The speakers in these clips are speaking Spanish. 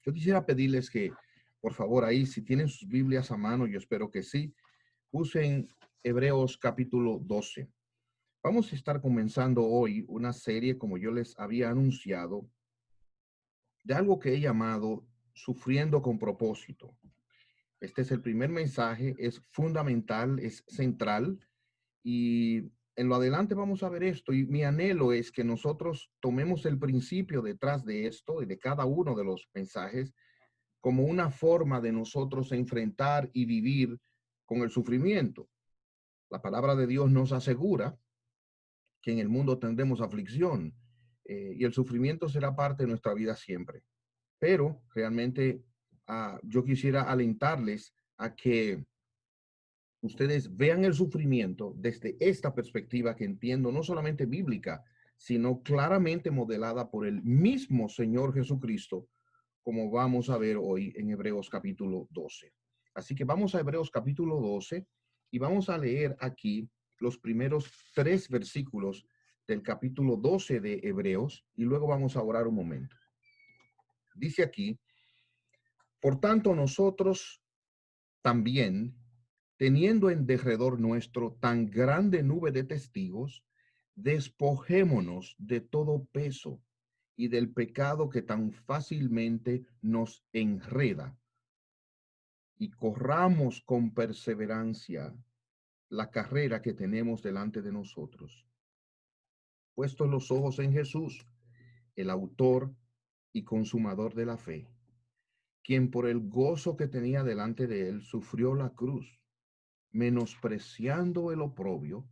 Yo quisiera pedirles que, por favor, ahí, si tienen sus Biblias a mano, yo espero que sí, usen Hebreos capítulo 12. Vamos a estar comenzando hoy una serie, como yo les había anunciado, de algo que he llamado Sufriendo con propósito. Este es el primer mensaje, es fundamental, es central, y en lo adelante vamos a ver esto. Y mi anhelo es que nosotros tomemos el principio detrás de esto y de cada uno de los mensajes como una forma de nosotros enfrentar y vivir con el sufrimiento. La palabra de Dios nos asegura que en el mundo tendremos aflicción, y el sufrimiento será parte de nuestra vida siempre. Pero realmente yo quisiera alentarles a que ustedes vean el sufrimiento desde esta perspectiva que entiendo no solamente bíblica, sino claramente modelada por el mismo Señor Jesucristo, como vamos a ver hoy en Hebreos capítulo 12. Así que vamos a Hebreos capítulo 12 y vamos a leer aquí los primeros 3 versículos del capítulo 12 de Hebreos y luego vamos a orar un momento. Dice aquí: por tanto nosotros también, teniendo en derredor nuestro tan grande nube de testigos, despojémonos de todo peso y del pecado que tan fácilmente nos enreda, y corramos con perseverancia la carrera que tenemos delante de nosotros, puestos los ojos en Jesús, el autor y consumador de la fe, quien por el gozo que tenía delante de él sufrió la cruz, menospreciando el oprobio,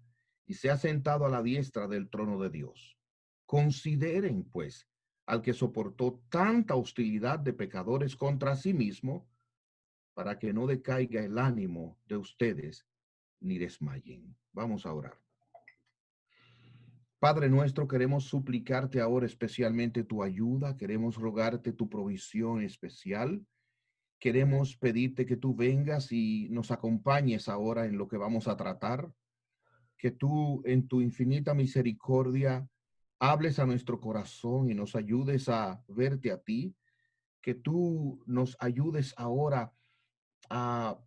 y se ha sentado a la diestra del trono de Dios. Consideren, pues, al que soportó tanta hostilidad de pecadores contra sí mismo, para que no decaiga el ánimo de ustedes ni desmayen. Vamos a orar. Padre nuestro, queremos suplicarte ahora especialmente tu ayuda, queremos rogarte tu provisión especial. Queremos pedirte que tú vengas y nos acompañes ahora en lo que vamos a tratar, que tú en tu infinita misericordia hables a nuestro corazón y nos ayudes a verte a ti, que tú nos ayudes ahora a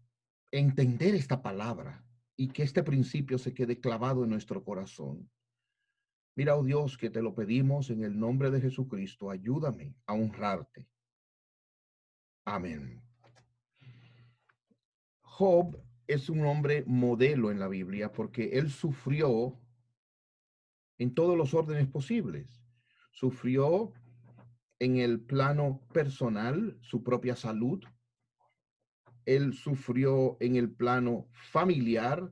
entender esta palabra y que este principio se quede clavado en nuestro corazón. Mira, oh Dios, que te lo pedimos en el nombre de Jesucristo, ayúdame a honrarte. Amén. Job es un hombre modelo en la Biblia porque él sufrió en todos los órdenes posibles. Sufrió en el plano personal, su propia salud. Él sufrió en el plano familiar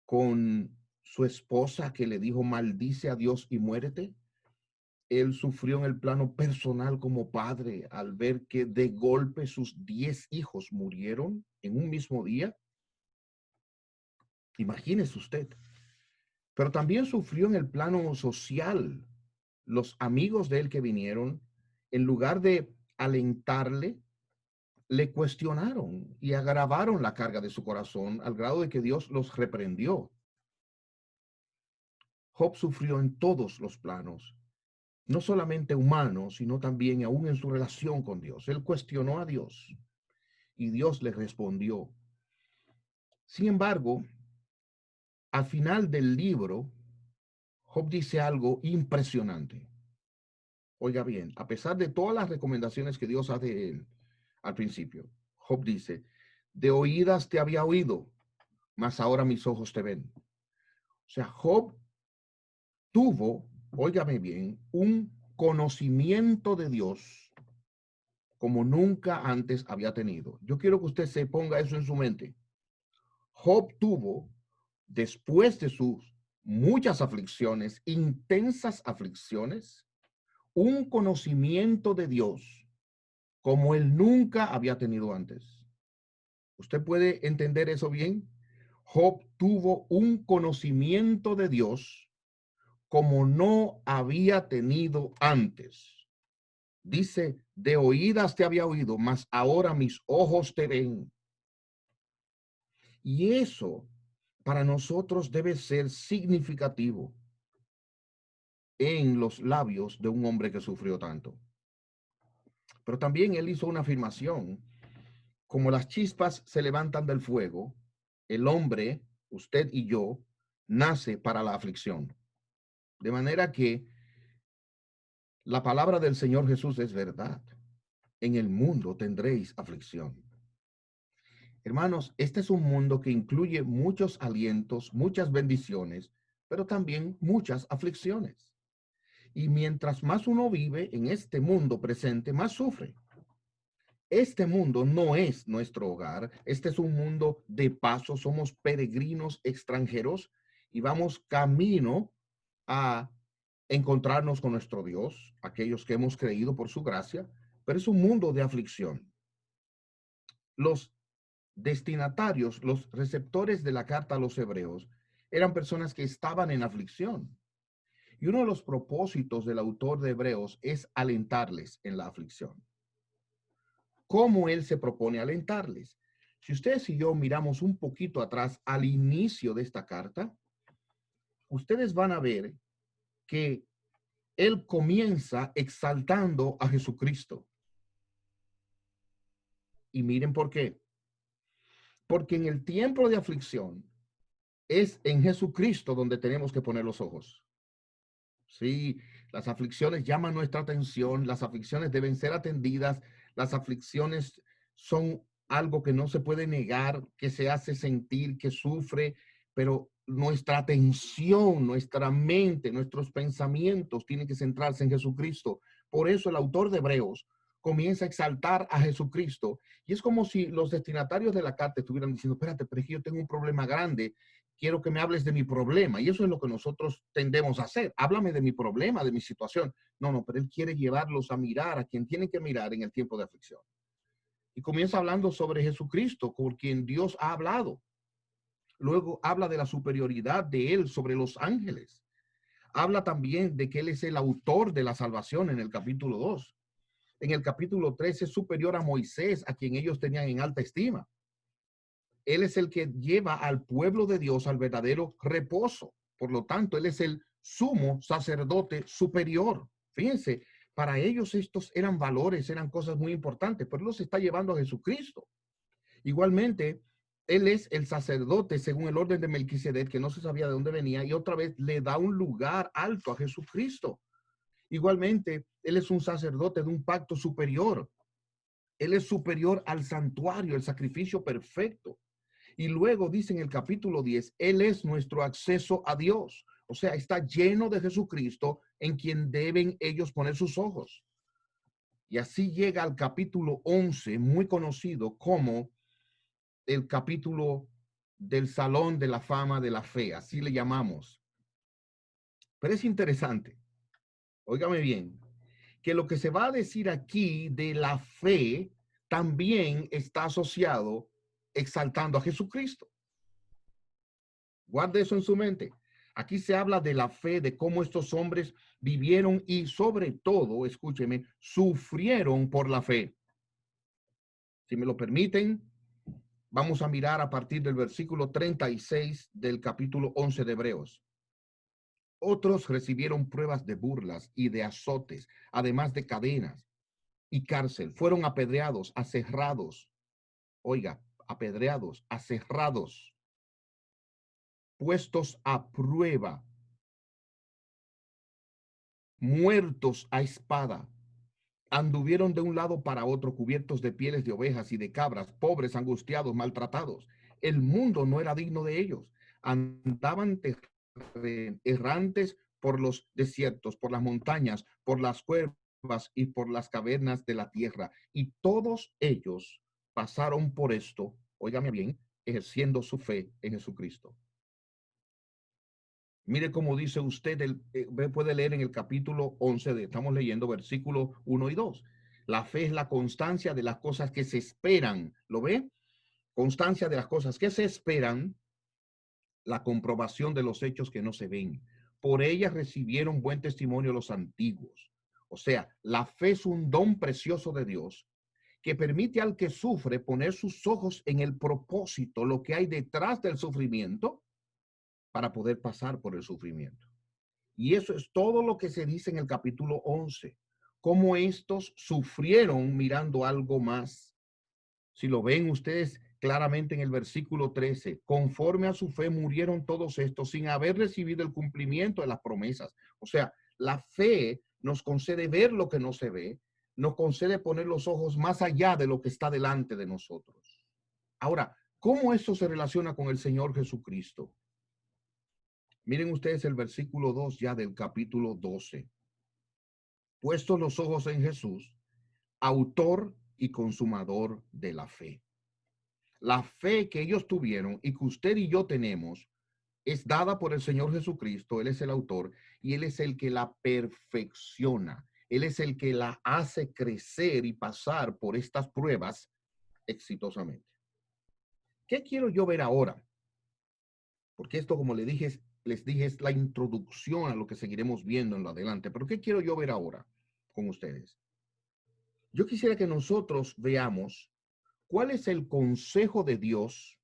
con su esposa que le dijo maldice a Dios y muérete. Él sufrió en el plano personal como padre al ver que de golpe sus 10 hijos murieron en un mismo día. Imagínese usted. Pero también sufrió en el plano social. Los amigos de él que vinieron, en lugar de alentarle, le cuestionaron y agravaron la carga de su corazón al grado de que Dios los reprendió. Job sufrió en todos los planos, no solamente humanos, sino también aún en su relación con Dios. Él cuestionó a Dios y Dios le respondió. Sin embargo, al final del libro, Job dice algo impresionante. Oiga bien, a pesar de todas las recomendaciones que Dios hace de él al principio, Job dice, de oídas te había oído, mas ahora mis ojos te ven. O sea, Job tuvo, óigame bien, un conocimiento de Dios como nunca antes había tenido. Yo quiero que usted se ponga eso en su mente. Job tuvo, después de sus muchas aflicciones, intensas aflicciones, un conocimiento de Dios como él nunca había tenido antes. ¿Usted puede entender eso bien? Job tuvo un conocimiento de Dios como no había tenido antes. Dice, de oídas te había oído, mas ahora mis ojos te ven. Y eso para nosotros debe ser significativo en los labios de un hombre que sufrió tanto. Pero también él hizo una afirmación: como las chispas se levantan del fuego, el hombre, usted y yo, nace para la aflicción. De manera que la palabra del Señor Jesús es verdad. En el mundo tendréis aflicción. Hermanos, este es un mundo que incluye muchos alientos, muchas bendiciones, pero también muchas aflicciones. Y mientras más uno vive en este mundo presente, más sufre. Este mundo no es nuestro hogar. Este es un mundo de paso. Somos peregrinos extranjeros y vamos camino a encontrarnos con nuestro Dios, aquellos que hemos creído por su gracia, pero es un mundo de aflicción. Los destinatarios, los receptores de la carta a los hebreos, eran personas que estaban en aflicción. Y uno de los propósitos del autor de Hebreos es alentarles en la aflicción. ¿Cómo él se propone alentarles? Si ustedes y yo miramos un poquito atrás al inicio de esta carta, ustedes van a ver que él comienza exaltando a Jesucristo. Y miren por qué. Porque en el tiempo de aflicción es en Jesucristo donde tenemos que poner los ojos. Sí, las aflicciones llaman nuestra atención, las aflicciones deben ser atendidas, las aflicciones son algo que no se puede negar, que se hace sentir, que sufre, pero nuestra atención, nuestra mente, nuestros pensamientos tienen que centrarse en Jesucristo. Por eso el autor de Hebreos comienza a exaltar a Jesucristo. Y es como si los destinatarios de la carta estuvieran diciendo: espérate, pero es que yo tengo un problema grande, quiero que me hables de mi problema. Y eso es lo que nosotros tendemos a hacer. Háblame de mi problema, de mi situación. No, no, pero él quiere llevarlos a mirar a quien tienen que mirar en el tiempo de aflicción. Y comienza hablando sobre Jesucristo, por quien Dios ha hablado. Luego habla de la superioridad de él sobre los ángeles. Habla también de que él es el autor de la salvación en el capítulo 2. En el capítulo 3 es superior a Moisés, a quien ellos tenían en alta estima. Él es el que lleva al pueblo de Dios al verdadero reposo. Por lo tanto, él es el sumo sacerdote superior. Fíjense, para ellos estos eran valores, eran cosas muy importantes, pero él los está llevando a Jesucristo. Igualmente, él es el sacerdote según el orden de Melquisedec, que no se sabía de dónde venía, y otra vez le da un lugar alto a Jesucristo. Igualmente, él es un sacerdote de un pacto superior. Él es superior al santuario, el sacrificio perfecto. Y luego dice en el capítulo 10, él es nuestro acceso a Dios. O sea, está lleno de Jesucristo, en quien deben ellos poner sus ojos. Y así llega al capítulo 11, muy conocido como el capítulo del Salón de la Fama de la Fe, así le llamamos. Pero es interesante, óigame bien, que lo que se va a decir aquí de la fe también está asociado exaltando a Jesucristo. Guarde eso en su mente. Aquí se habla de la fe, de cómo estos hombres vivieron y sobre todo, escúcheme, sufrieron por la fe. Si me lo permiten, vamos a mirar a partir del versículo 36 del capítulo 11 de Hebreos. Otros recibieron pruebas de burlas y de azotes, además de cadenas y cárcel. Fueron apedreados, aserrados. Oiga, apedreados, aserrados, puestos a prueba, muertos a espada. Anduvieron de un lado para otro cubiertos de pieles de ovejas y de cabras, pobres, angustiados, maltratados. El mundo no era digno de ellos. Andaban errantes por los desiertos, por las montañas, por las cuevas y por las cavernas de la tierra. Y todos ellos pasaron por esto, óigame bien, ejerciendo su fe en Jesucristo. Mire cómo dice usted, puede leer en el capítulo 11, estamos leyendo versículos 1 y 2. La fe es la constancia de las cosas que se esperan. ¿Lo ve? Constancia de las cosas que se esperan, la comprobación de los hechos que no se ven. Por ellas recibieron buen testimonio los antiguos. O sea, la fe es un don precioso de Dios que permite al que sufre poner sus ojos en el propósito, lo que hay detrás del sufrimiento, para poder pasar por el sufrimiento. Y eso es todo lo que se dice en el capítulo 11. cómo estos sufrieron mirando algo más. Si lo ven ustedes claramente en el versículo 13, conforme a su fe murieron todos estos sin haber recibido el cumplimiento de las promesas. O sea, la fe nos concede ver lo que no se ve, nos concede poner los ojos más allá de lo que está delante de nosotros. Ahora, ¿cómo eso se relaciona con el Señor Jesucristo? Miren ustedes el versículo 2 ya del capítulo 12. Puestos los ojos en Jesús, autor y consumador de la fe. La fe que ellos tuvieron y que usted y yo tenemos es dada por el Señor Jesucristo. Él es el autor y Él es el que la perfecciona. Él es el que la hace crecer y pasar por estas pruebas exitosamente. ¿Qué quiero yo ver ahora? Porque esto, como les dije, es la introducción a lo que seguiremos viendo en lo adelante. Pero ¿qué quiero yo ver ahora con ustedes? Yo quisiera que nosotros veamos cuál es el consejo de Dios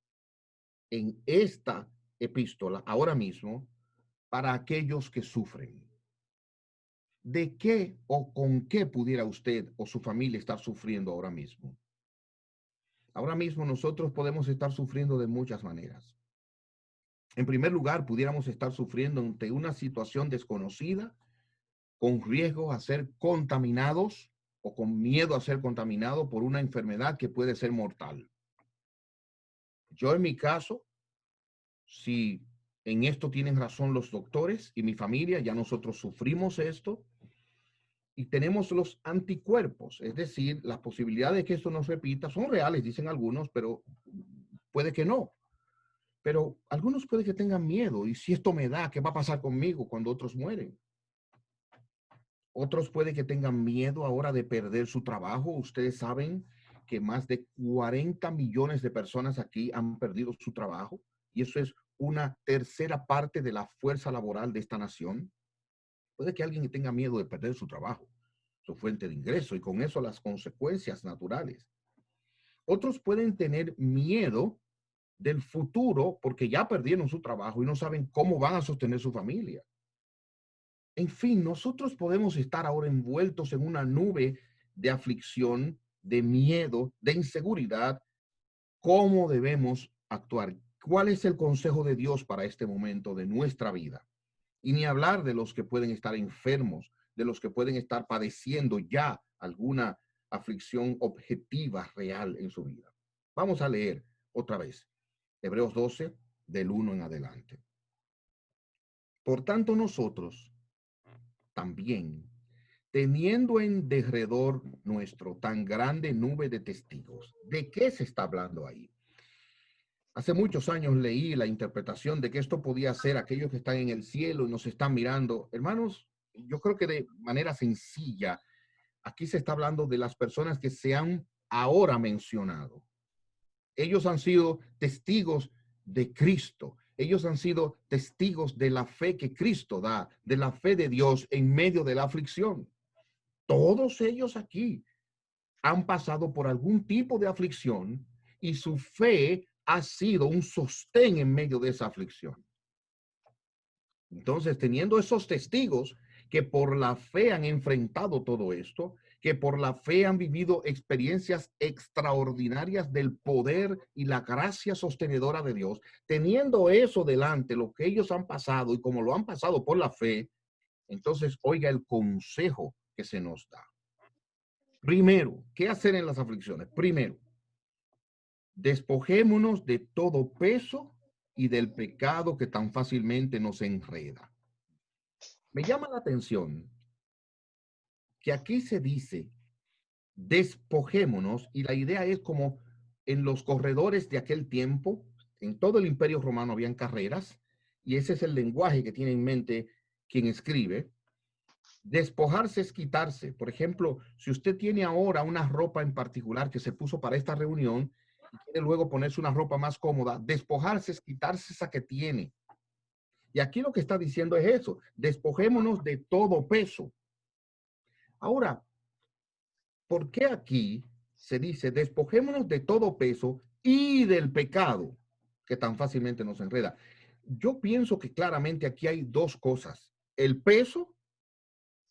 en esta epístola ahora mismo para aquellos que sufren. ¿De qué o con qué pudiera usted o su familia estar sufriendo ahora mismo? Ahora mismo nosotros podemos estar sufriendo de muchas maneras. En primer lugar, pudiéramos estar sufriendo ante una situación desconocida, con riesgo a ser contaminados o con miedo a ser contaminado por una enfermedad que puede ser mortal. Yo en mi caso, si en esto tienen razón los doctores y mi familia, ya nosotros sufrimos esto y tenemos los anticuerpos, es decir, las posibilidades de que esto nos repita son reales, dicen algunos, pero puede que no. Pero algunos puede que tengan miedo y si esto me da, ¿qué va a pasar conmigo cuando otros mueren? Otros puede que tengan miedo ahora de perder su trabajo. Ustedes saben que más de 40 millones de personas aquí han perdido su trabajo y eso es una tercera parte de la fuerza laboral de esta nación. Puede que alguien tenga miedo de perder su trabajo, su fuente de ingreso y con eso las consecuencias naturales. Otros pueden tener miedo del futuro porque ya perdieron su trabajo y no saben cómo van a sostener su familia. En fin, nosotros podemos estar ahora envueltos en una nube de aflicción, de miedo, de inseguridad. ¿Cómo debemos actuar? ¿Cuál es el consejo de Dios para este momento de nuestra vida? Y ni hablar de los que pueden estar enfermos, de los que pueden estar padeciendo ya alguna aflicción objetiva, real en su vida. Vamos a leer otra vez Hebreos 12, del 1 en adelante. Por tanto, nosotros también, teniendo en derredor nuestro tan grande nube de testigos. ¿De qué se está hablando ahí? Hace muchos años leí la interpretación de que esto podía ser aquellos que están en el cielo y nos están mirando. Hermanos, yo creo que de manera sencilla, aquí se está hablando de las personas que se han ahora mencionado. Ellos han sido testigos de Cristo. Ellos han sido testigos de la fe que Cristo da, de la fe de Dios en medio de la aflicción. Todos ellos aquí han pasado por algún tipo de aflicción y su fe ha sido un sostén en medio de esa aflicción. Entonces, teniendo esos testigos que por la fe han enfrentado todo esto, que por la fe han vivido experiencias extraordinarias del poder y la gracia sostenedora de Dios, teniendo eso delante, lo que ellos han pasado y como lo han pasado por la fe, entonces oiga el consejo que se nos da. Primero, ¿qué hacer en las aflicciones? Primero, despojémonos de todo peso y del pecado que tan fácilmente nos enreda. Me llama la atención que aquí se dice despojémonos y la idea es como en los corredores de aquel tiempo, en todo el Imperio Romano habían carreras y ese es el lenguaje que tiene en mente quien escribe. Despojarse es quitarse. Por ejemplo, si usted tiene ahora una ropa en particular que se puso para esta reunión y quiere luego ponerse una ropa más cómoda, despojarse es quitarse esa que tiene. Y aquí lo que está diciendo es eso, despojémonos de todo peso. Ahora, ¿por qué aquí se dice despojémonos de todo peso y del pecado que tan fácilmente nos enreda? Yo pienso que claramente aquí hay dos cosas, el peso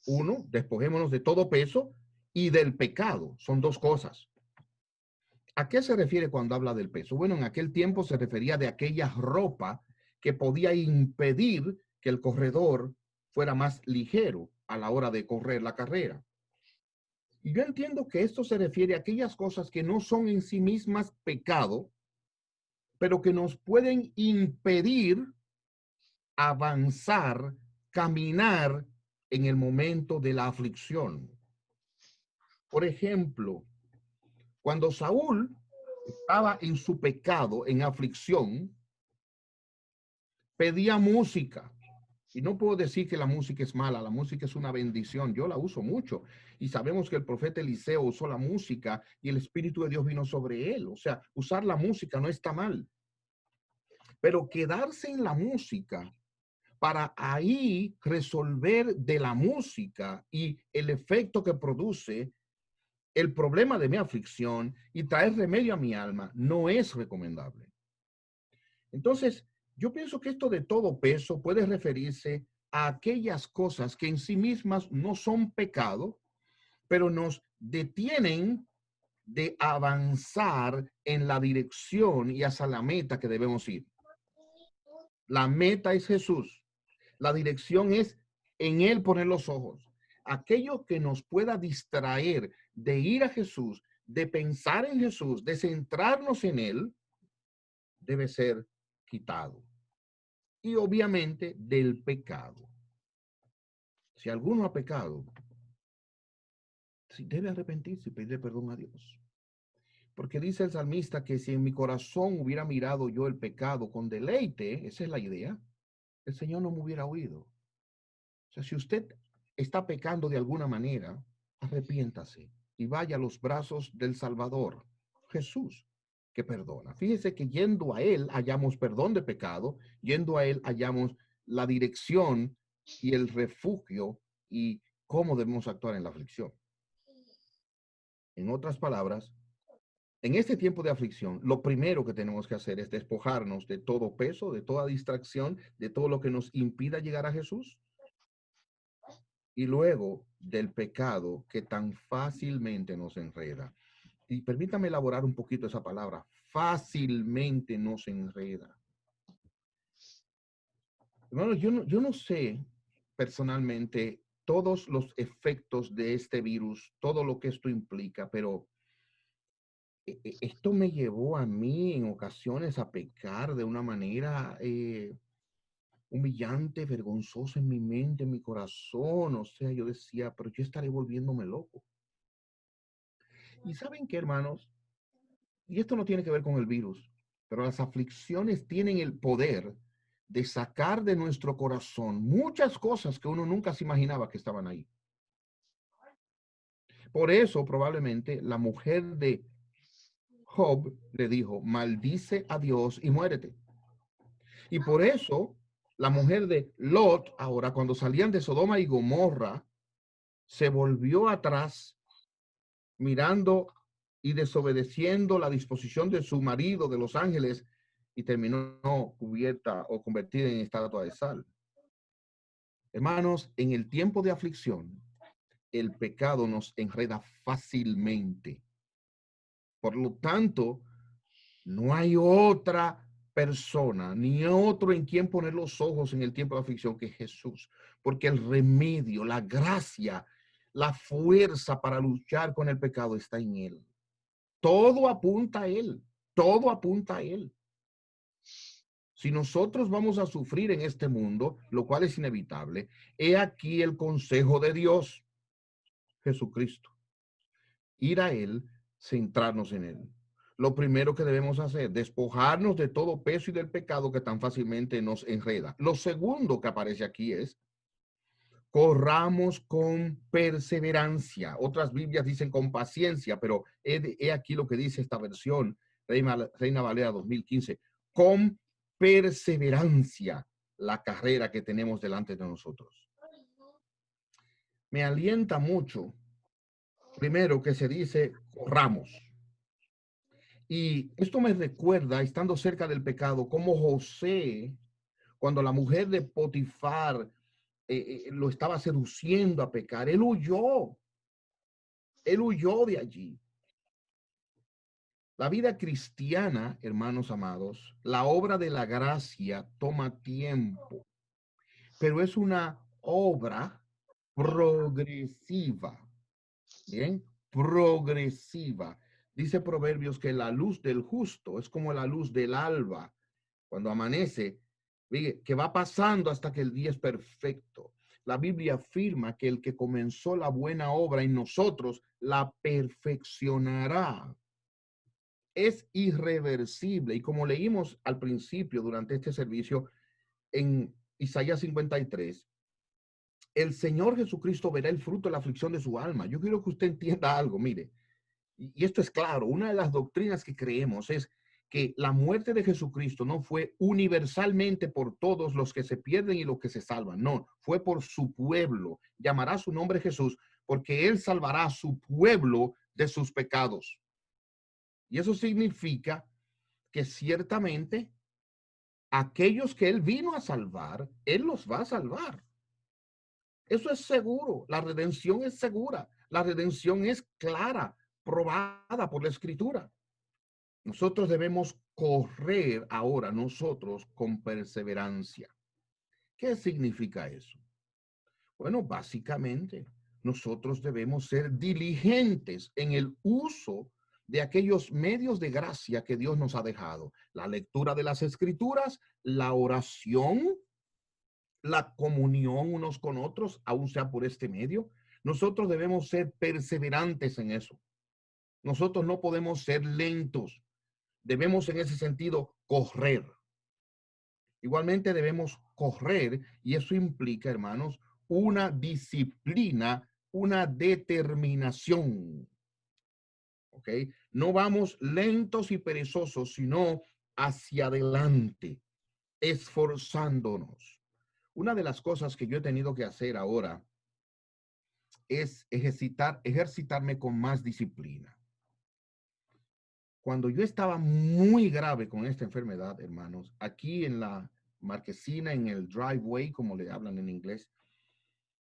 Uno, despojémonos de todo peso y del pecado. Son dos cosas. ¿A qué se refiere cuando habla del peso? Bueno, en aquel tiempo se refería de aquella ropa que podía impedir que el corredor fuera más ligero a la hora de correr la carrera. Y yo entiendo que esto se refiere a aquellas cosas que no son en sí mismas pecado, pero que nos pueden impedir avanzar, caminar en el momento de la aflicción. Por ejemplo, cuando Saúl estaba en su pecado, en aflicción, pedía música. Y no puedo decir que la música es mala, la música es una bendición, yo la uso mucho. Y sabemos que el profeta Eliseo usó la música y el Espíritu de Dios vino sobre él. O sea, usar la música no está mal. Pero quedarse en la música para ahí resolver de la música y el efecto que produce el problema de mi aflicción y traer remedio a mi alma no es recomendable. Entonces, yo pienso que esto de todo peso puede referirse a aquellas cosas que en sí mismas no son pecado, pero nos detienen de avanzar en la dirección y hacia la meta que debemos ir. La meta es Jesús. La dirección es en Él poner los ojos. Aquello que nos pueda distraer de ir a Jesús, de pensar en Jesús, de centrarnos en Él, debe ser quitado. Y obviamente del pecado. Si alguno ha pecado, si debe arrepentirse y pedirle perdón a Dios. Porque dice el salmista que si en mi corazón hubiera mirado yo el pecado con deleite, esa es la idea, el Señor no me hubiera oído. O sea, si usted está pecando de alguna manera, arrepiéntase y vaya a los brazos del Salvador, Jesús, que perdona. Fíjese que yendo a Él hallamos perdón de pecado, yendo a Él hallamos la dirección y el refugio y cómo debemos actuar en la aflicción. En otras palabras, en este tiempo de aflicción, lo primero que tenemos que hacer es despojarnos de todo peso, de toda distracción, de todo lo que nos impida llegar a Jesús y luego del pecado que tan fácilmente nos enreda. Y permítame elaborar un poquito esa palabra, fácilmente nos enreda. Hermanos, yo no sé personalmente todos los efectos de este virus, todo lo que esto implica, pero esto me llevó a mí en ocasiones a pecar de una manera humillante, vergonzosa en mi mente, en mi corazón. O sea, yo decía, pero yo estaré volviéndome loco. Y saben qué, hermanos, y esto no tiene que ver con el virus, pero las aflicciones tienen el poder de sacar de nuestro corazón muchas cosas que uno nunca se imaginaba que estaban ahí. Por eso, probablemente, la mujer de Job le dijo, maldice a Dios y muérete. Y por eso, la mujer de Lot, ahora cuando salían de Sodoma y Gomorra, se volvió atrás mirando y desobedeciendo la disposición de su marido, de los ángeles, y terminó cubierta o convertida en estatua de sal. Hermanos, en el tiempo de aflicción, el pecado nos enreda fácilmente. Por lo tanto, no hay otra persona ni otro en quien poner los ojos en el tiempo de aflicción que Jesús, porque el remedio, la gracia, la fuerza para luchar con el pecado está en Él. Todo apunta a Él, todo apunta a Él. Si nosotros vamos a sufrir en este mundo, lo cual es inevitable, he aquí el consejo de Dios, Jesucristo. Ir a Él, centrarnos en Él. Lo primero que debemos hacer, despojarnos de todo peso y del pecado que tan fácilmente nos enreda. Lo segundo que aparece aquí es, corramos con perseverancia. Otras Biblias dicen con paciencia, pero he aquí lo que dice esta versión, Reina Valera 2015, con perseverancia la carrera que tenemos delante de nosotros. Me alienta mucho, primero, que se dice corramos. Y esto me recuerda, estando cerca del pecado, como José, cuando la mujer de Potifar lo estaba seduciendo a pecar. Él huyó de allí. La vida cristiana, hermanos amados, la obra de la gracia toma tiempo, pero es una obra progresiva. Bien, progresiva. Dice Proverbios que la luz del justo es como la luz del alba cuando amanece, que va pasando hasta que el día es perfecto. La Biblia afirma que el que comenzó la buena obra en nosotros la perfeccionará. Es irreversible. Y como leímos al principio durante este servicio en Isaías 53, el Señor Jesucristo verá el fruto de la aflicción de su alma. Yo quiero que usted entienda algo, mire, y esto es claro, una de las doctrinas que creemos es que la muerte de Jesucristo no fue universalmente por todos los que se pierden y los que se salvan, no, fue por su pueblo. Llamará su nombre Jesús porque él salvará a su pueblo de sus pecados. Y eso significa que ciertamente aquellos que él vino a salvar, él los va a salvar. Eso es seguro, la redención es segura, la redención es clara, probada por la Escritura. Nosotros debemos correr ahora nosotros con perseverancia. ¿Qué significa eso? Bueno, básicamente nosotros debemos ser diligentes en el uso de aquellos medios de gracia que Dios nos ha dejado. La lectura de las Escrituras, la oración, la comunión unos con otros, aún sea por este medio. Nosotros debemos ser perseverantes en eso. Nosotros no podemos ser lentos. Debemos en ese sentido correr. Igualmente debemos correr y eso implica, hermanos, una disciplina, una determinación. ¿Ok? No vamos lentos y perezosos, sino hacia adelante, esforzándonos. Una de las cosas que yo he tenido que hacer ahora es ejercitarme con más disciplina. Cuando yo estaba muy grave con esta enfermedad, hermanos, aquí en la marquesina, en el driveway, como le hablan en inglés,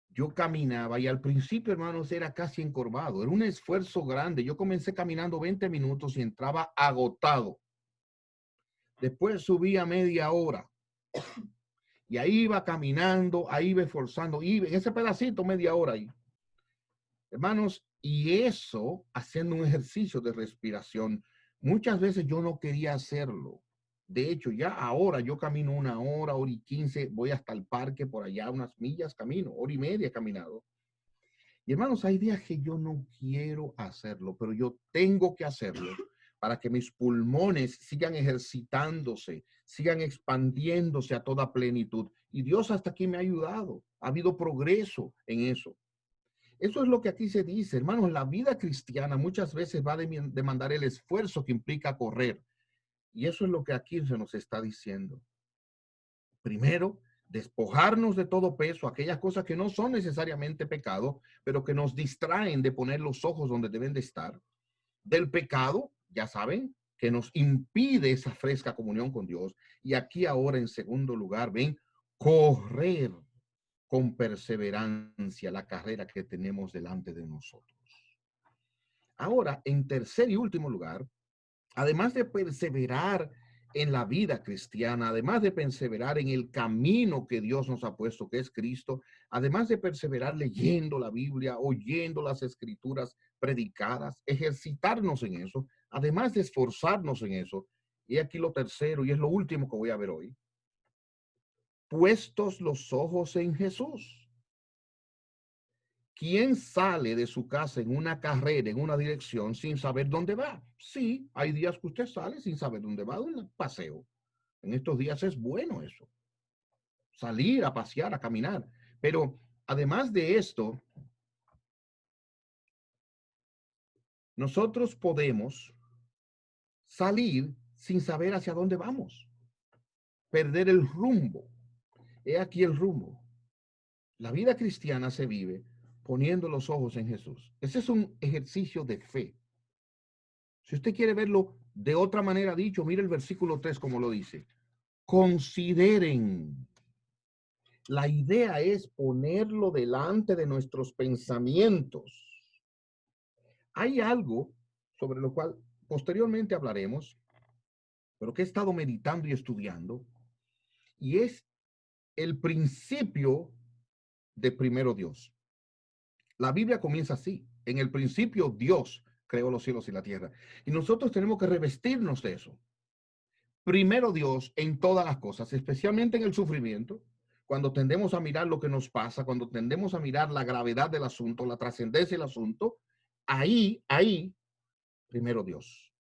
yo caminaba y al principio, hermanos, era casi encorvado. Era un esfuerzo grande. Yo comencé caminando 20 minutos y entraba agotado. Después subía media hora y ahí iba caminando, ahí iba esforzando, iba en ese pedacito media hora ahí. Hermanos, y eso haciendo un ejercicio de respiración. Muchas veces yo no quería hacerlo. De hecho, ya ahora yo camino una hora, hora y 15, voy hasta el parque por allá, unas millas camino, hora y media he caminado. Y hermanos, hay días que yo no quiero hacerlo, pero yo tengo que hacerlo para que mis pulmones sigan ejercitándose, sigan expandiéndose a toda plenitud. Y Dios hasta aquí me ha ayudado. Ha habido progreso en eso. Eso es lo que aquí se dice, hermanos. La vida cristiana muchas veces va a demandar el esfuerzo que implica correr. Y eso es lo que aquí se nos está diciendo. Primero, despojarnos de todo peso, aquellas cosas que no son necesariamente pecado, pero que nos distraen de poner los ojos donde deben de estar. Del pecado, ya saben, que nos impide esa fresca comunión con Dios. Y aquí ahora, en segundo lugar, ven, correr con perseverancia la carrera que tenemos delante de nosotros. Ahora, en tercer y último lugar, además de perseverar en la vida cristiana, además de perseverar en el camino que Dios nos ha puesto, que es Cristo, además de perseverar leyendo la Biblia, oyendo las escrituras predicadas, ejercitarnos en eso, además de esforzarnos en eso, y aquí lo tercero, y es lo último que voy a ver hoy, puestos los ojos en Jesús. ¿Quién sale de su casa en una carrera, en una dirección, sin saber dónde va? Sí, hay días que usted sale sin saber dónde va, un paseo. En estos días es bueno eso, salir a pasear, a caminar. Pero además de esto, nosotros podemos salir sin saber hacia dónde vamos, perder el rumbo. He aquí el rumbo. La vida cristiana se vive poniendo los ojos en Jesús. Ese es un ejercicio de fe. Si usted quiere verlo de otra manera dicho, mire el versículo 3 como lo dice. Consideren La idea es ponerlo delante de nuestros pensamientos. Hay algo sobre lo cual posteriormente hablaremos, pero que he estado meditando y estudiando, y es el principio de primero Dios. La Biblia comienza así. En el principio Dios creó los cielos y la tierra. Y nosotros tenemos que revestirnos de eso. Primero Dios en todas las cosas, especialmente en el sufrimiento, cuando tendemos a mirar lo que nos pasa, cuando tendemos a mirar la gravedad del asunto, la trascendencia del asunto, ahí, primero Dios.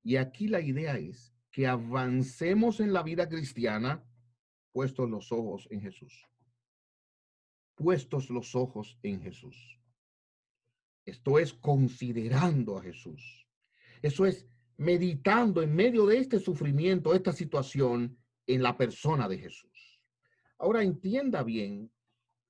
Y aquí la idea es que avancemos en la vida cristiana puestos los ojos en Jesús. Puestos los ojos en Jesús. Esto es considerando a Jesús. Eso es meditando en medio de este sufrimiento, esta situación, en la persona de Jesús. Ahora entienda bien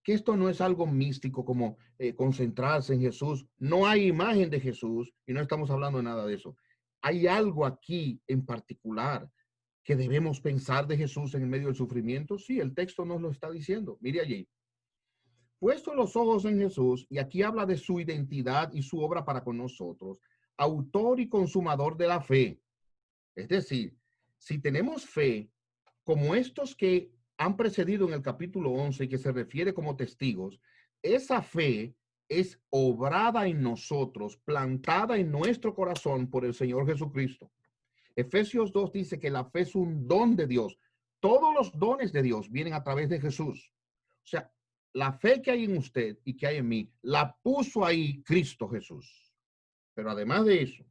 que esto no es algo místico como concentrarse en Jesús. No hay imagen de Jesús y no estamos hablando de nada de eso. Hay algo aquí en particular que debemos pensar de Jesús en el medio del sufrimiento. Sí, el texto nos lo está diciendo. Mire allí. Puesto los ojos en Jesús, y aquí habla de su identidad y su obra para con nosotros, autor y consumador de la fe. Es decir, si tenemos fe como estos que han precedido en el capítulo 11 y que se refiere como testigos, esa fe es obrada en nosotros, plantada en nuestro corazón por el Señor Jesucristo. Efesios 2 dice que la fe es un don de Dios. Todos los dones de Dios vienen a través de Jesús. O sea, la fe que hay en usted y que hay en mí, la puso ahí Cristo Jesús. Pero además de eso,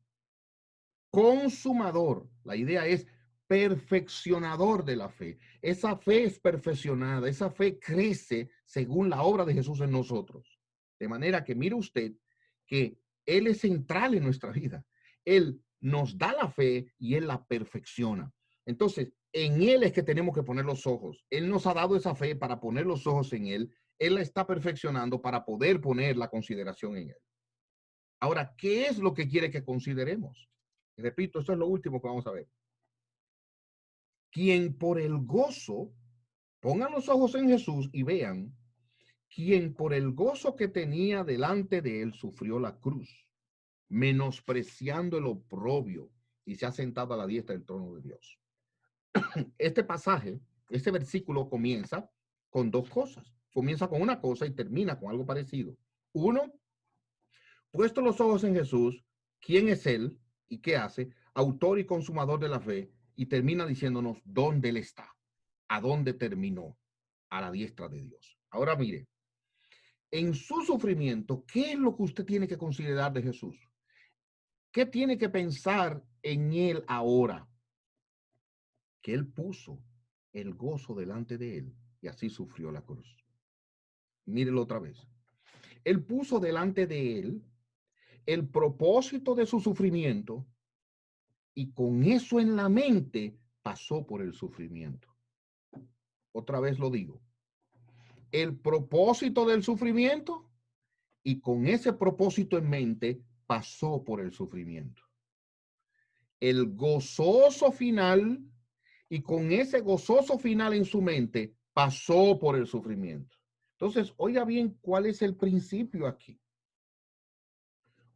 consumador, la idea es perfeccionador de la fe. Esa fe es perfeccionada, esa fe crece según la obra de Jesús en nosotros. De manera que mire usted que Él es central en nuestra vida. Él nos da la fe y Él la perfecciona. Entonces, en Él es que tenemos que poner los ojos. Él nos ha dado esa fe para poner los ojos en Él. Él la está perfeccionando para poder poner la consideración en Él. Ahora, ¿qué es lo que quiere que consideremos? Repito, esto es lo último que vamos a ver. Quien por el gozo, pongan los ojos en Jesús y vean, quien por el gozo que tenía delante de él sufrió la cruz, menospreciando el oprobio, y se ha sentado a la diestra del trono de Dios. Este pasaje, este versículo comienza con dos cosas. Comienza con una cosa y termina con algo parecido. Uno, puesto los ojos en Jesús, ¿quién es Él y qué hace? Autor y consumador de la fe, y termina diciéndonos dónde Él está, a dónde terminó, a la diestra de Dios. Ahora mire, en su sufrimiento, ¿qué es lo que usted tiene que considerar de Jesús? ¿Qué tiene que pensar en Él ahora? Que Él puso el gozo delante de Él y así sufrió la cruz. Mírelo otra vez. Él puso delante de Él el propósito de su sufrimiento y con eso en la mente pasó por el sufrimiento. Otra vez lo digo. El propósito del sufrimiento y con ese propósito en mente pasó por el sufrimiento. El gozoso final y con ese gozoso final en su mente pasó por el sufrimiento. Entonces, oiga bien, ¿cuál es el principio aquí?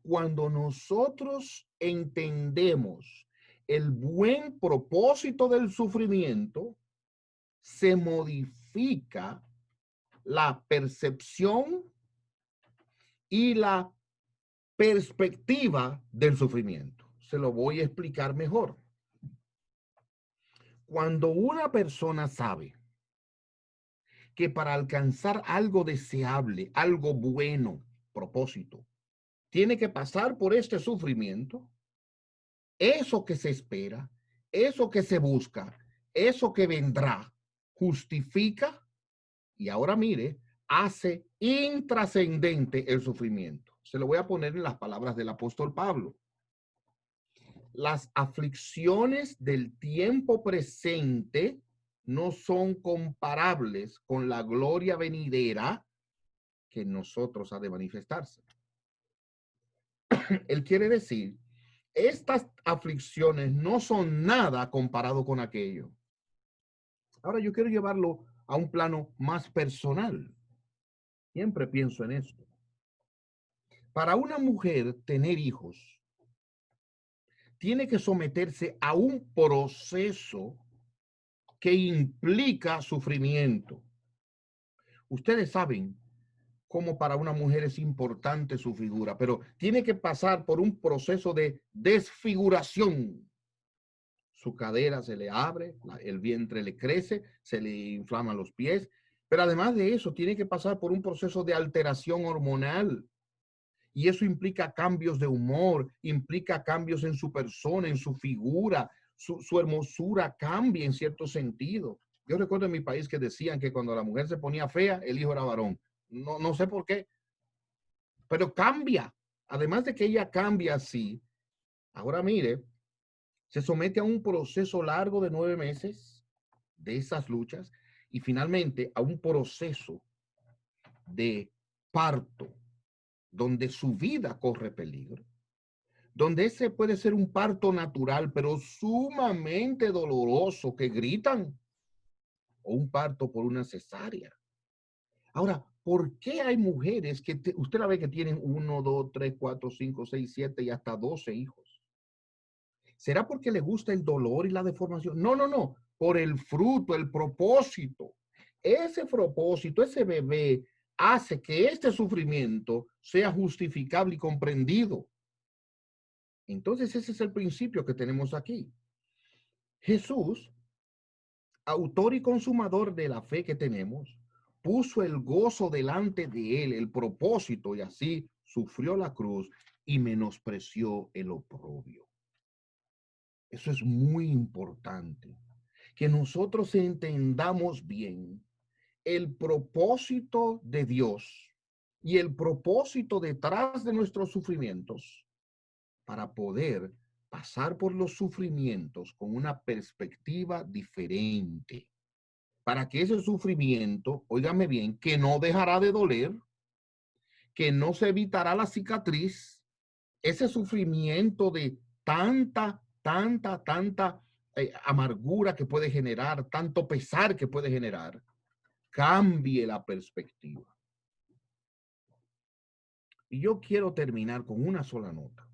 Cuando nosotros entendemos el buen propósito del sufrimiento, se modifica la percepción y la perspectiva del sufrimiento. Se lo voy a explicar mejor. Cuando una persona sabe que para alcanzar algo deseable, algo bueno, propósito, tiene que pasar por este sufrimiento, eso que se espera, eso que se busca, eso que vendrá, justifica y ahora mire, hace intrascendente el sufrimiento. Se lo voy a poner en las palabras del apóstol Pablo. Las aflicciones del tiempo presente no son comparables con la gloria venidera que en nosotros ha de manifestarse. Él quiere decir, estas aflicciones no son nada comparado con aquello. Ahora yo quiero llevarlo a un plano más personal. Siempre pienso en esto. Para una mujer tener hijos, tiene que someterse a un proceso que implica sufrimiento. Ustedes saben cómo para una mujer es importante su figura, pero tiene que pasar por un proceso de desfiguración. Su cadera se le abre, el vientre le crece, se le inflaman los pies, pero además de eso tiene que pasar por un proceso de alteración hormonal. Y eso implica cambios de humor, implica cambios en su persona, en su figura, su hermosura cambia en cierto sentido. Yo recuerdo en mi país que decían que cuando la mujer se ponía fea, el hijo era varón. No sé por qué, pero cambia. Además de que ella cambia así, ahora mire, se somete a un proceso largo de 9 meses de esas luchas y finalmente a un proceso de parto donde su vida corre peligro, donde ese puede ser un parto natural, pero sumamente doloroso, que gritan, o un parto por una cesárea. Ahora, ¿por qué hay mujeres que usted la ve que tienen 1, 2, 3, 4, 5, 6, 7 y hasta 12 hijos? ¿Será porque le gusta el dolor y la deformación? No, por el fruto, el propósito. Ese propósito, ese bebé hace que este sufrimiento sea justificable y comprendido. Entonces ese es el principio que tenemos aquí. Jesús, autor y consumador de la fe que tenemos, puso el gozo delante de él, el propósito, y así sufrió la cruz y menospreció el oprobio. Eso es muy importante, que nosotros entendamos bien el propósito de Dios y el propósito detrás de nuestros sufrimientos para poder pasar por los sufrimientos con una perspectiva diferente. Para que ese sufrimiento, óigame bien, que no dejará de doler, que no se evitará la cicatriz, ese sufrimiento de tanta amargura que puede generar, tanto pesar que puede generar, cambie la perspectiva. Y yo quiero terminar con una sola nota.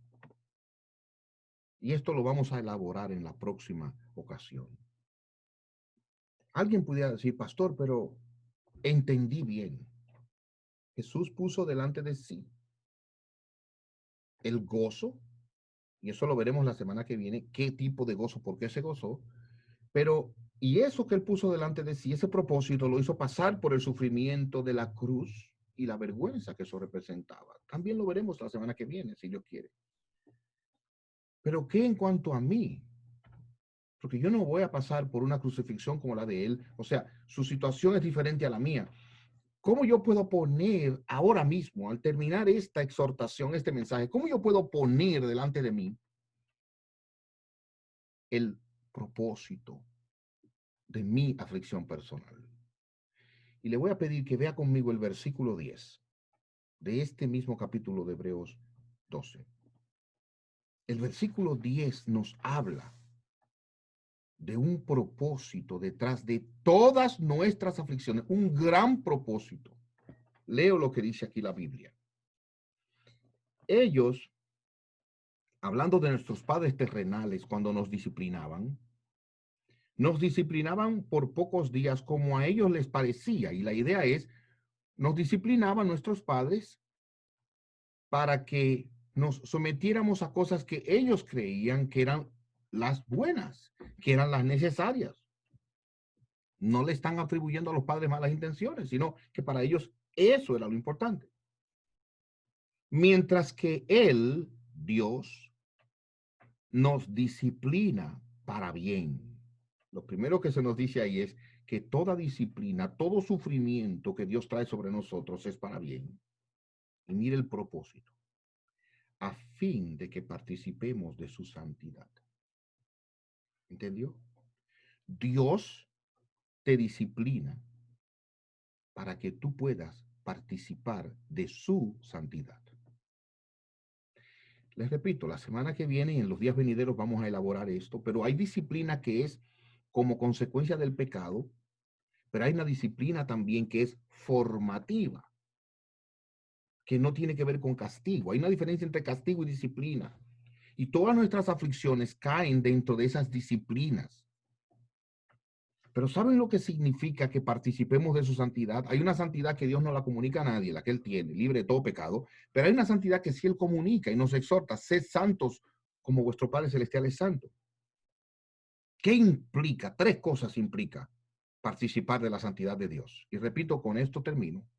Y esto lo vamos a elaborar en la próxima ocasión. Alguien pudiera decir, pastor, pero entendí bien. Jesús puso delante de sí el gozo, y eso lo veremos la semana que viene, qué tipo de gozo, por qué se gozó, pero, y eso que él puso delante de sí, ese propósito lo hizo pasar por el sufrimiento de la cruz y la vergüenza que eso representaba. También lo veremos la semana que viene, si Dios quiere. Pero ¿qué en cuanto a mí? Porque yo no voy a pasar por una crucifixión como la de él. O sea, su situación es diferente a la mía. ¿Cómo yo puedo poner ahora mismo, al terminar esta exhortación, este mensaje, cómo yo puedo poner delante de mí el propósito de mi aflicción personal? Y le voy a pedir que vea conmigo el versículo 10 de este mismo capítulo de Hebreos 12. El versículo 10 nos habla de un propósito detrás de todas nuestras aflicciones, un gran propósito. Leo lo que dice aquí la Biblia. Ellos, hablando de nuestros padres terrenales, cuando nos disciplinaban por pocos días como a ellos les parecía. Y la idea es, nos disciplinaban nuestros padres para que nos sometiéramos a cosas que ellos creían que eran las buenas, que eran las necesarias. No le están atribuyendo a los padres malas intenciones, sino que para ellos eso era lo importante. Mientras que Él, Dios, nos disciplina para bien. Lo primero que se nos dice ahí es que toda disciplina, todo sufrimiento que Dios trae sobre nosotros es para bien. Y mire el propósito, a fin de que participemos de su santidad. ¿Entendió? Dios te disciplina para que tú puedas participar de su santidad. Les repito, la semana que viene y en los días venideros vamos a elaborar esto, pero hay disciplina que es como consecuencia del pecado, Pero hay una disciplina también que es formativa, que no tiene que ver con castigo. Hay una diferencia entre castigo y disciplina. Y todas nuestras aflicciones caen dentro de esas disciplinas. Pero ¿saben lo que significa que participemos de su santidad? Hay una santidad que Dios no la comunica a nadie, la que Él tiene, libre de todo pecado. Pero hay una santidad que sí Él comunica y nos exhorta: sed santos como vuestro Padre Celestial es santo. ¿Qué implica? Tres cosas implica participar de la santidad de Dios. Y repito, con esto termino.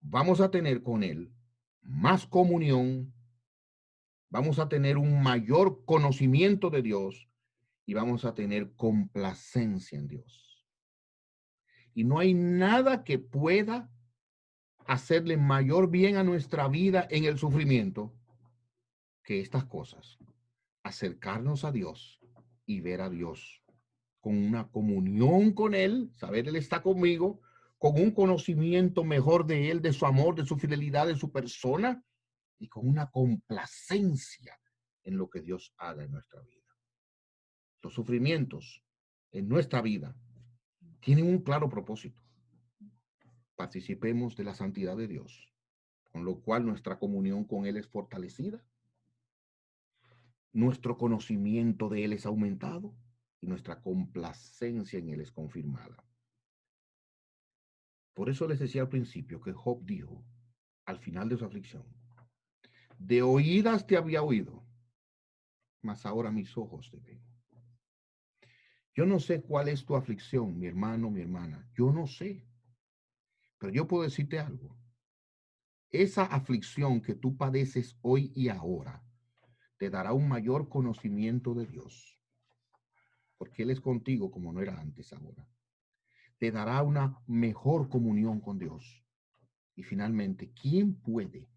Vamos a tener con Él más comunión, vamos a tener un mayor conocimiento de Dios y vamos a tener complacencia en Dios. Y no hay nada que pueda hacerle mayor bien a nuestra vida en el sufrimiento que estas cosas: acercarnos a Dios y ver a Dios con una comunión con Él, saber Él está conmigo, con un conocimiento mejor de Él, de su amor, de su fidelidad, de su persona, y con una complacencia en lo que Dios haga en nuestra vida. Los sufrimientos en nuestra vida tienen un claro propósito: participemos de la santidad de Dios, con lo cual nuestra comunión con Él es fortalecida, nuestro conocimiento de Él es aumentado y nuestra complacencia en Él es confirmada. Por eso les decía al principio que Job dijo, al final de su aflicción: de oídas te había oído, mas ahora mis ojos te ven. Yo no sé cuál es tu aflicción, mi hermano, mi hermana. Yo no sé. Pero yo puedo decirte algo. Esa aflicción que tú padeces hoy y ahora te dará un mayor conocimiento de Dios, porque Él es contigo como no era antes ahora. Te dará una mejor comunión con Dios. Y finalmente, ¿quién puede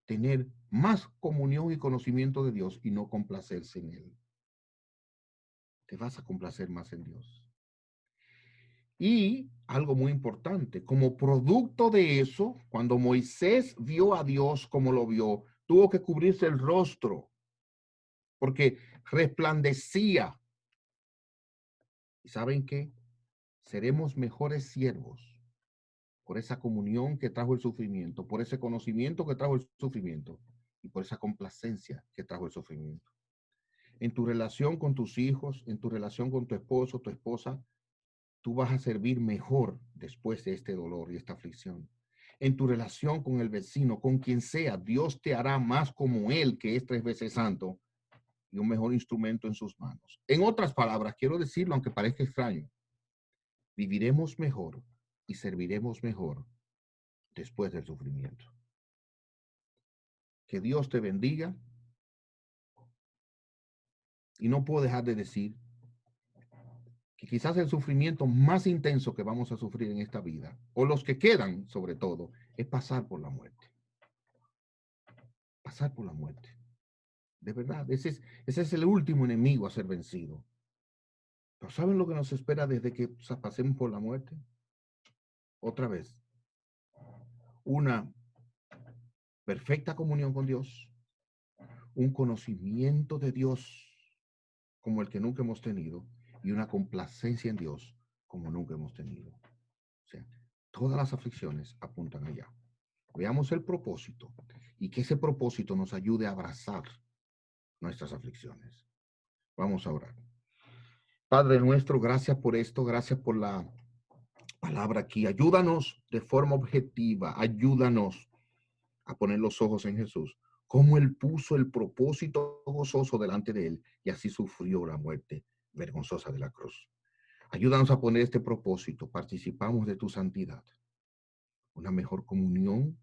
tener más comunión y conocimiento de Dios y no complacerse en Él? Te vas a complacer más en Dios. Y algo muy importante, como producto de eso, cuando Moisés vio a Dios como lo vio, tuvo que cubrirse el rostro porque resplandecía. ¿Y saben qué? Seremos mejores siervos por esa comunión que trajo el sufrimiento, por ese conocimiento que trajo el sufrimiento y por esa complacencia que trajo el sufrimiento. En tu relación con tus hijos, en tu relación con tu esposo, tu esposa, tú vas a servir mejor después de este dolor y esta aflicción. En tu relación con el vecino, con quien sea, Dios te hará más como Él, que es 3 veces santo, y un mejor instrumento en sus manos. En otras palabras, quiero decirlo, aunque parezca extraño, viviremos mejor y serviremos mejor después del sufrimiento. Que Dios te bendiga. Y no puedo dejar de decir que quizás el sufrimiento más intenso que vamos a sufrir en esta vida, o los que quedan sobre todo, es pasar por la muerte. Pasar por la muerte. De verdad, ese es el último enemigo a ser vencido. Pero ¿saben lo que nos espera desde que pasemos por la muerte? Otra vez, una perfecta comunión con Dios, un conocimiento de Dios como el que nunca hemos tenido y una complacencia en Dios como nunca hemos tenido. O sea, todas las aflicciones apuntan allá. Veamos el propósito y que ese propósito nos ayude a abrazar nuestras aflicciones. Vamos a orar. Padre nuestro, gracias por esto, gracias por la palabra aquí. Ayúdanos de forma objetiva, ayúdanos a poner los ojos en Jesús, como Él puso el propósito gozoso delante de Él y así sufrió la muerte vergonzosa de la cruz. Ayúdanos a poner este propósito, participamos de tu santidad, una mejor comunión,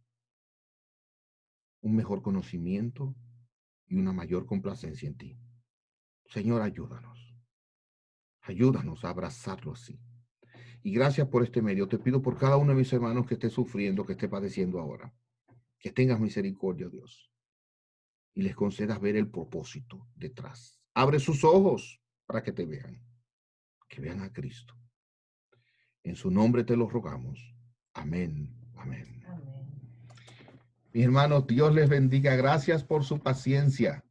un mejor conocimiento y una mayor complacencia en ti. Señor, ayúdanos. Ayúdanos a abrazarlo así. Y gracias por este medio. Te pido por cada uno de mis hermanos que esté sufriendo, que esté padeciendo ahora, que tengas misericordia, Dios, y les concedas ver el propósito detrás. Abre sus ojos para que te vean, que vean a Cristo. En su nombre te lo rogamos. Amén. Amén. Mis hermanos, Dios les bendiga. Gracias por su paciencia.